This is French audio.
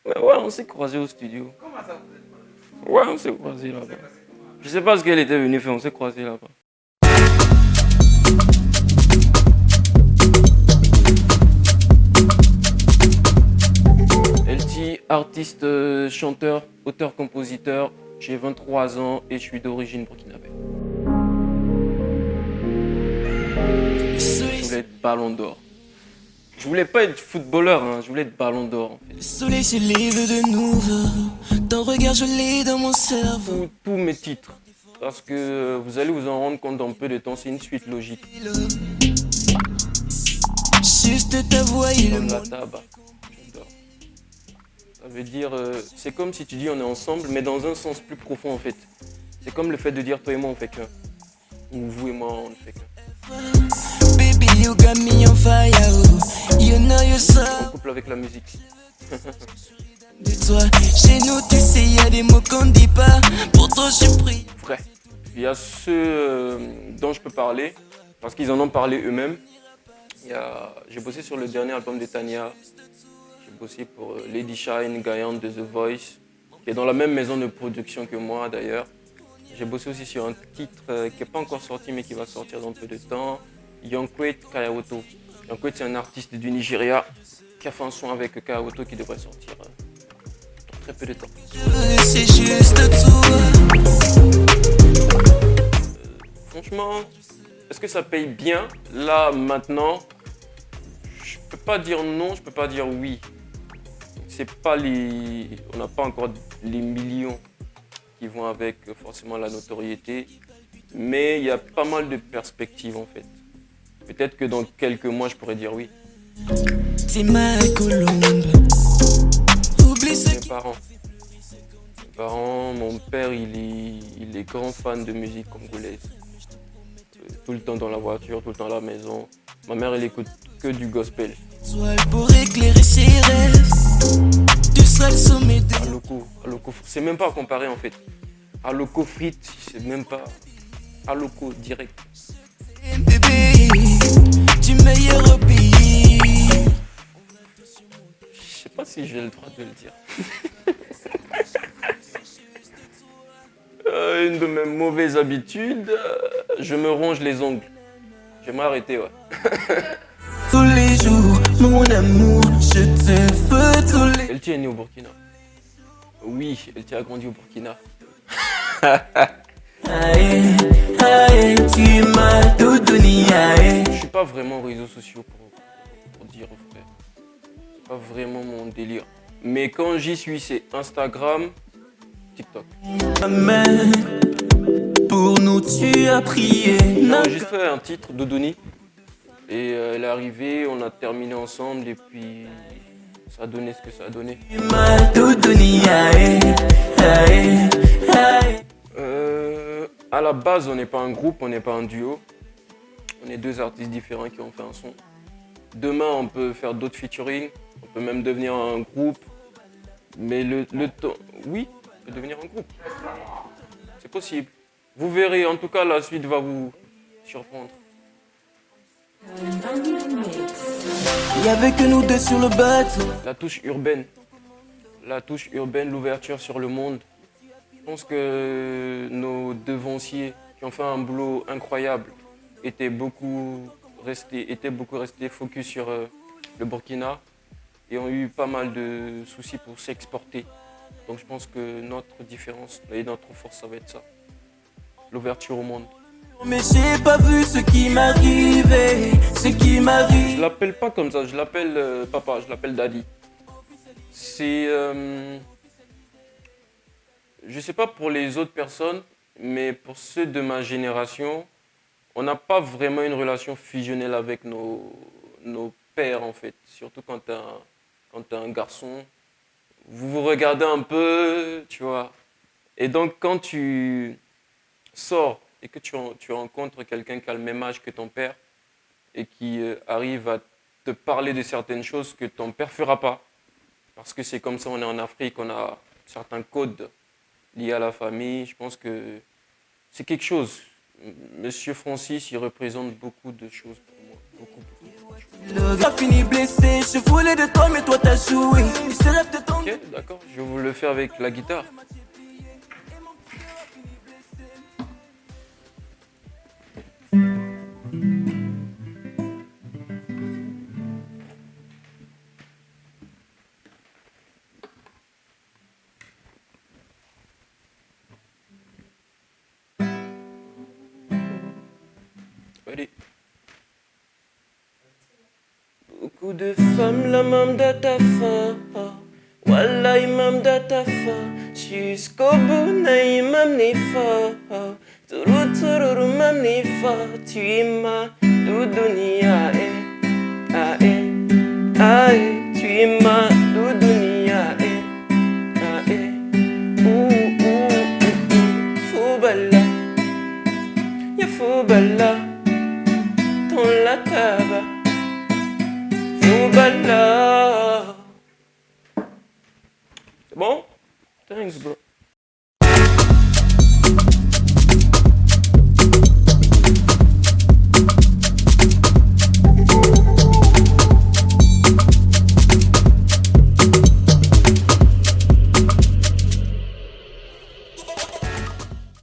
Ouais, on s'est croisés au studio. Comment ça vous êtes Ouais, on s'est croisés là-bas. Je sais pas ce qu'elle était venue faire, on s'est croisés là-bas. LT, artiste, chanteur, auteur-compositeur. J'ai 23 ans et je suis d'origine burkinabé. Je voulais être ballon d'or. Je voulais pas être footballeur, hein, je voulais être ballon d'or en fait. Le soleil se lève de nouveau, ton regard gelé dans mon cerveau. Tous mes titres, parce que vous allez vous en rendre compte dans peu de temps, c'est une suite logique. Juste ta voix et le Comme la monde. taba, j'adore. Ça veut dire, c'est comme si tu dis on est ensemble, mais dans un sens plus profond en fait. C'est comme le fait de dire toi et moi on fait qu'un. Ou vous et moi on ne fait qu'un. Baby, you got me on fire, oh. You know you're so. En couple avec la musique. De toi, chez nous, tu sais, y a des mots qu'on ne dit pas. Pour toi, je prie. Vrai. Il y a ceux dont je peux parler, parce qu'ils en ont parlé eux-mêmes. J'ai bossé sur le dernier album de Tania. J'ai bossé pour Lady Shine, gagnante de The Voice, qui est dans la même maison de production que moi d'ailleurs. J'ai bossé aussi sur un titre qui n'est pas encore sorti mais qui va sortir dans peu de temps. Yankwet Kayawoto. Yankwet, c'est un artiste du Nigeria qui a fait un son avec Kayawoto qui devrait sortir dans très peu de temps. C'est juste toi. Franchement, est-ce que ça paye bien? Là, maintenant, je peux pas dire non, je peux pas dire oui. C'est pas on n'a pas encore les millions qui vont avec forcément la notoriété, mais il y a pas mal de perspectives en fait. Peut-être que dans quelques mois, je pourrais dire oui. C'est ma colombe. Oublie ce Mes parents. Mes parents, mon père, il est grand fan de musique congolaise. Tout le temps dans la voiture, tout le temps à la maison. Ma mère, elle écoute que du gospel. Toile pour éclairer ses rêves. Tu seras le sommet de. Aloko, c'est même pas à comparer en fait. Aloko frites, c'est même pas. Aloko direct. Bébé, du meilleur au pays. Je sais pas si j'ai le droit de le dire. Une de mes mauvaises habitudes, je me ronge les ongles. J'aimerais arrêter, ouais. Tous les jours, mon amour, je te veux tous les. LT est né au Burkina. Oui, LT a grandi au Burkina. Aïe, aïe, tu m'as tout donné, aïe. Je suis pas vraiment réseaux sociaux pour dire vrai. C'est pas vraiment mon délire. Mais quand j'y suis, c'est Instagram, TikTok. Amen. Pour nous, tu as prié. J'ai enregistré un titre, Dodoni. Et elle est arrivée, on a terminé ensemble et puis ça a donné ce que ça a donné. Tu m'as tout donné, aïe, aïe, aïe. À la base, on n'est pas un groupe, on n'est pas un duo. On est deux artistes différents qui ont fait un son. Demain, on peut faire d'autres featuring. On peut même devenir un groupe. Mais le temps... Oui, on peut devenir un groupe. C'est possible. Vous verrez, en tout cas, la suite va vous surprendre. Il y avait que nous deux sur le bateau. La touche urbaine. La touche urbaine, l'ouverture sur le monde. Je pense que nos devanciers qui ont fait un boulot incroyable étaient beaucoup restés focus sur le Burkina et ont eu pas mal de soucis pour s'exporter. Donc je pense que notre différence et notre force, ça va être ça. L'ouverture au monde. Mais j'ai pas vu ce qui m'arrivait, ce qui Je m'arrive. l'appelle pas comme ça, je l'appelle papa, je l'appelle daddy. C'est... je sais pas pour les autres personnes, mais pour ceux de ma génération, on n'a pas vraiment une relation fusionnelle avec nos pères en fait. Surtout quand t'es un garçon. Vous vous regardez un peu, tu vois. Et donc quand tu sors et que tu rencontres quelqu'un qui a le même âge que ton père et qui arrive à te parler de certaines choses que ton père fera pas, parce que c'est comme ça, on est en Afrique, on a certains codes liés à la famille. Je pense que c'est quelque chose. Monsieur Francis, il représente beaucoup de choses pour moi. Beaucoup, beaucoup, beaucoup de choses. T'as fini blessé, je voulais de toi mais toi t'as joué. Ok, d'accord, je vais vous le faire avec la guitare. Allez. Beaucoup de femmes, la même de ta fin. Wallah, même de ta fin. Jusqu'au bout, n'a même ni fa. Tourou, tourou, même ni fa. Tu es ma doudonia, ah, ah, tu es ma doudonia, ah, Foubala, ya foubala, ton la cava. Foubala. C'est bon? Thanks, bro.